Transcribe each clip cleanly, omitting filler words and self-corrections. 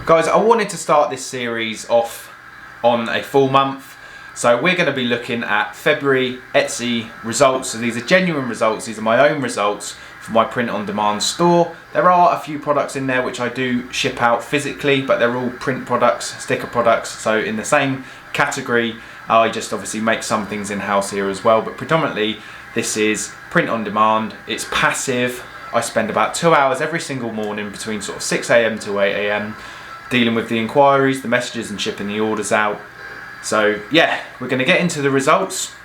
Guys, I wanted to start this series off on a full month. So we're going to be looking at February Etsy results. So these are genuine results. These are my own results for my print-on-demand store. There are a few products in there which I do ship out physically, but they're all print products, sticker products. So in the same category, I just obviously make some things in-house here as well. But predominantly, this is print-on-demand. It's passive. I spend about 2 hours every single morning between sort of 6 a.m. to 8 a.m. dealing with the inquiries, the messages, and shipping the orders out. So yeah, we're going to get into the results.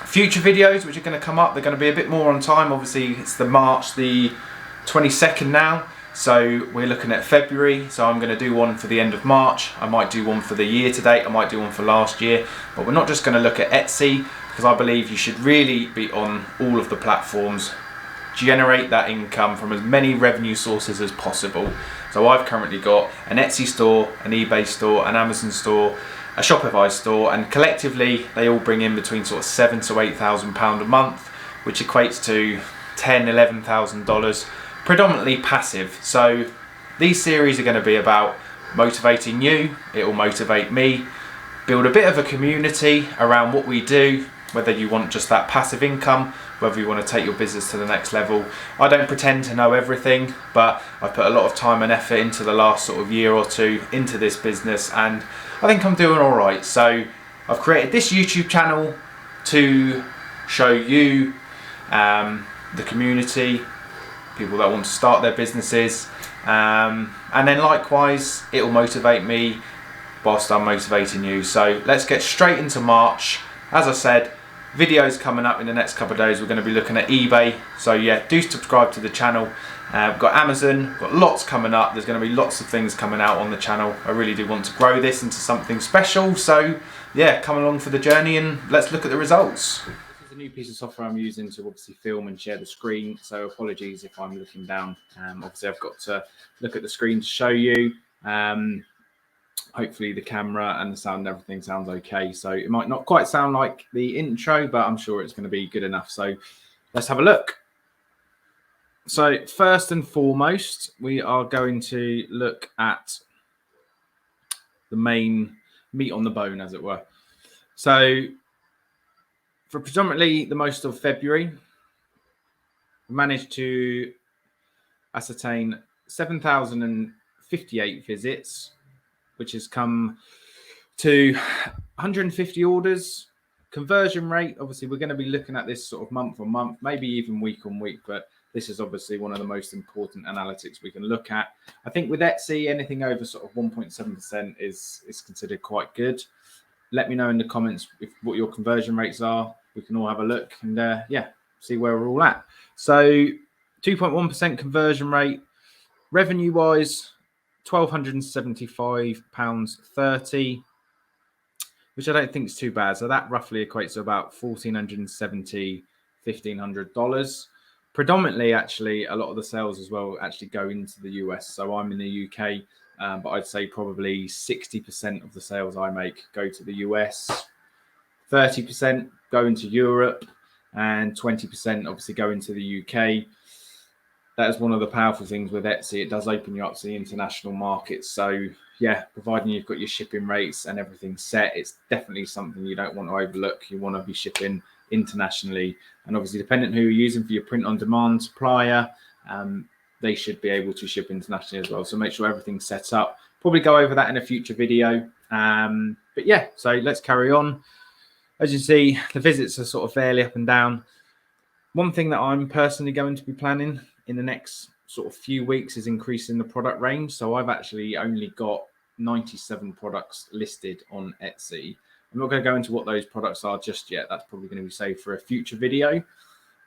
Future videos which are going to come up, they're going to be a bit more on time. Obviously it's the March the 22nd now, so we're looking at February. So I'm going to do one for the end of March. I might do one for the year to date. I might do one for last year. But we're not just going to look at Etsy, because I believe you should really be on all of the platforms. Generate that income from as many revenue sources as possible. So I've currently got an Etsy store, an eBay store, an Amazon store, a Shopify store, and collectively they all bring in between sort of £7,000 to £8,000 a month, which equates to $10,000, $11,000, predominantly passive. So these series are going to be about motivating you. It will motivate me, build a bit of a community around what we do, whether you want just that passive income, whether you want to take your business to the next level. I don't pretend to know everything, but I've put a lot of time and effort into the last sort of year or two into this business, and I think I'm doing all right. So I've created this YouTube channel to show you, the community, people that want to start their businesses, and then likewise it will motivate me whilst I'm motivating you. So let's get straight into March. As I said, videos coming up in the next couple of days. We're going to be looking at eBay, so yeah, do subscribe to the channel. We've got Amazon, we've got lots coming up. There's going to be lots of things coming out on the channel. I really do want to grow this into something special, so yeah, come along for the journey and let's look at the results. This is a new piece of software I'm using to obviously film and share the screen, so apologies if I'm looking down. Obviously I've got to look at the screen to show you. Hopefully the camera and the sound and everything sounds okay. So it might not quite sound like the intro, but I'm sure it's going to be good enough. So let's have a look. So first and foremost, we are going to look at the main meat on the bone, as it were. So for predominantly the most of February, we managed to ascertain 7,058 visits, which has come to 150 orders. Conversion rate, obviously we're going to be looking at this sort of month on month, maybe even week on week, but this is obviously one of the most important analytics we can look at. I think with Etsy, anything over sort of 1.7% is considered quite good. Let me know in the comments what your conversion rates are. We can all have a look and yeah, see where we're all at. So 2.1% conversion rate. Revenue wise, £1,275.30, which I don't think is too bad. So that roughly equates to about $1,470, $1,500. Predominantly, actually, a lot of the sales as well actually go into the US. So I'm in the UK, but I'd say probably 60% of the sales I make go to the US, 30% go into Europe, and 20% obviously go into the UK. That is one of the powerful things with Etsy. It does open you up to the international markets. So yeah, providing you've got your shipping rates and everything set, it's definitely something you don't want to overlook. You want to be shipping internationally, and obviously depending who you're using for your print on demand supplier, they should be able to ship internationally as well. So make sure everything's set up. Probably go over that in a future video. But yeah, so let's carry on. As you see, the visits are sort of fairly up and down. One thing that I'm personally going to be planning in the next sort of few weeks is increasing the product range. So I've actually only got 97 products listed on Etsy. I'm not going to go into what those products are just yet. That's probably going to be saved for a future video.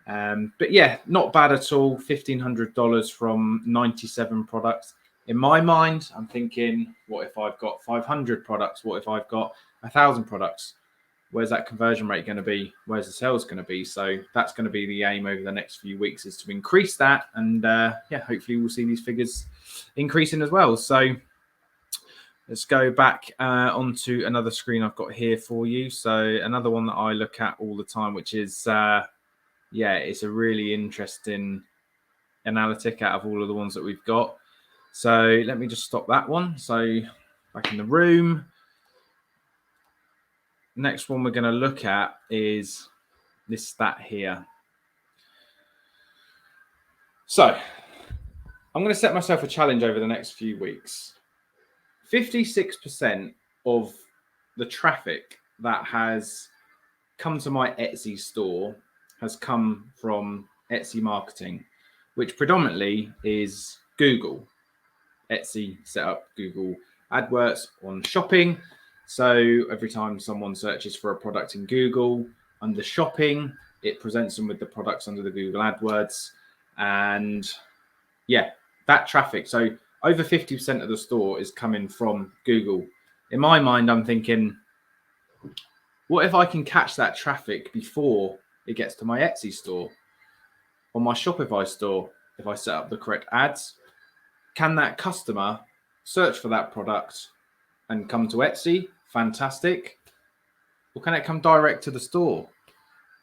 But yeah, not bad at all. $1,500 from 97 products. In my mind, I'm thinking, what if I've got 500 products? What if I've got 1,000 products? Where's that conversion rate going to be? Where's the sales going to be? So that's going to be the aim over the next few weeks, is to increase that. And yeah, hopefully we'll see these figures increasing as well. So let's go back onto another screen I've got here for you. So another one that I look at all the time, which is, yeah, it's a really interesting analytic out of all of the ones that we've got. So let me just stop that one. So back in the room. Next one we're going to look at is this stat here. So I'm going to set myself a challenge over the next few weeks. 56% of the traffic that has come to my Etsy store has come from Etsy marketing, which predominantly is Google. Etsy set up Google AdWords on shopping. So every time someone searches for a product in Google under shopping, it presents them with the products under the Google AdWords. And yeah, that traffic. So over 50% of the store is coming from Google. In my mind, I'm thinking, what if I can catch that traffic before it gets to my Etsy store or my Shopify store? If I set up the correct ads, can that customer search for that product and come to Etsy? Fantastic. Or can it come direct to the store?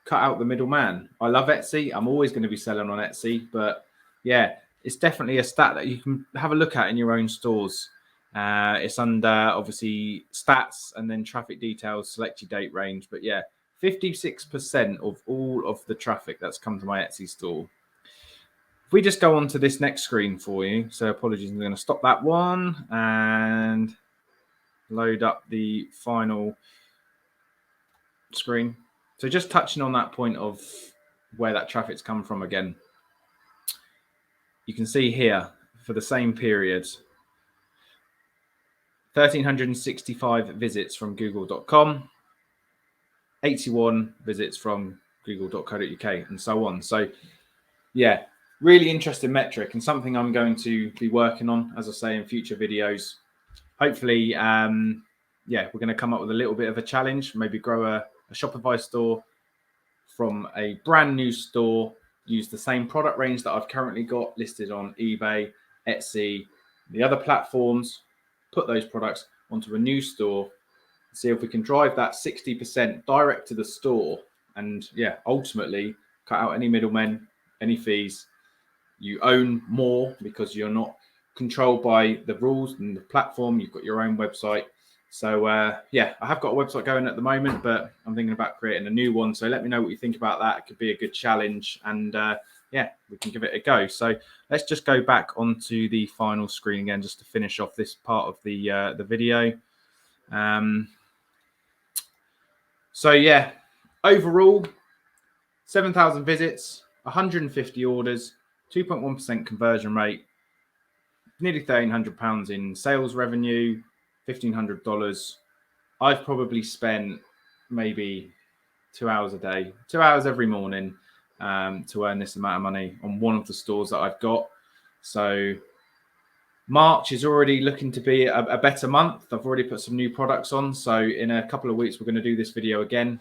Cut out the middleman. I love Etsy. I'm always going to be selling on Etsy, but yeah, it's definitely a stat that you can have a look at in your own stores. It's under obviously stats and then traffic details, select your date range. But yeah, 56% of all of the traffic that's come to my Etsy store. If we just go on to this next screen for you. So apologies, I'm going to stop that one and load up the final screen. So just touching on that point of where that traffic's come from again. You can see here for the same period, 1,365 visits from google.com, 81 visits from google.co.uk, and so on. So yeah, really interesting metric and something I'm going to be working on, as I say, in future videos. Hopefully, yeah, we're going to come up with a little bit of a challenge, maybe grow a Shopify store from a brand new store, use the same product range that I've currently got listed on eBay, Etsy, the other platforms, put those products onto a new store, see if we can drive that 60% direct to the store, and yeah, ultimately cut out any middlemen, any fees. You own more because you're not controlled by the rules and the platform. You've got your own website. So yeah, I have got a website going at the moment, but I'm thinking about creating a new one. So let me know what you think about that. It could be a good challenge, and yeah, we can give it a go. So let's just go back onto the final screen again, just to finish off this part of the video. So yeah, overall, 7,000 visits, 150 orders, 2.1% conversion rate, nearly £1,300 in sales revenue, $1,500. I've probably spent maybe 2 hours a day, 2 hours every morning to earn this amount of money on one of the stores that I've got. So March is already looking to be a better month. I've already put some new products on. So in a couple of weeks, we're going to do this video again.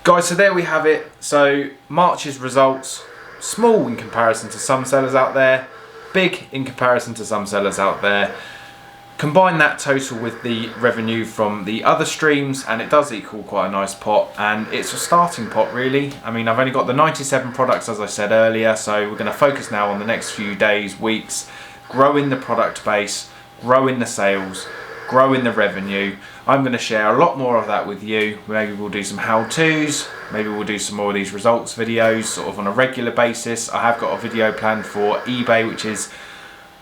Guys, so there we have it. So March's results, small in comparison to some sellers out there, big in comparison to some sellers out there. Combine that total with the revenue from the other streams and it does equal quite a nice pot, and it's a starting pot really. I mean, I've only got the 97 products as I said earlier, so we're going to focus now on the next few days, weeks, growing the product base, growing the sales, growing the revenue. I'm going to share a lot more of that with you. Maybe we'll do some how-tos, maybe we'll do some more of these results videos sort of on a regular basis. I have got a video planned for eBay which is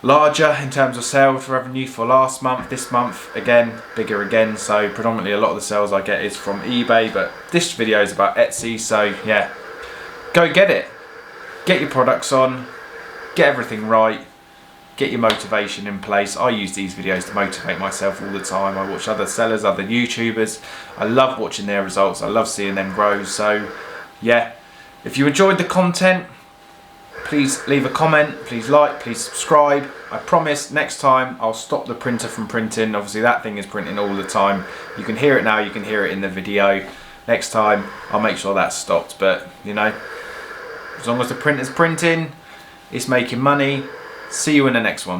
larger in terms of sales revenue for last month. This month again, bigger again, so predominantly a lot of the sales I get is from eBay, but this video is about Etsy. So yeah, go get it, get your products on, get everything right, get your motivation in place. I use these videos to motivate myself all the time. I watch other sellers, other YouTubers. I love watching their results. I love seeing them grow. So yeah, if you enjoyed the content, please leave a comment, please like, please subscribe. I promise next time I'll stop the printer from printing. Obviously that thing is printing all the time. You can hear it now, you can hear it in the video. Next time I'll make sure that's stopped, but you know, as long as the printer's printing, it's making money. See you in the next one.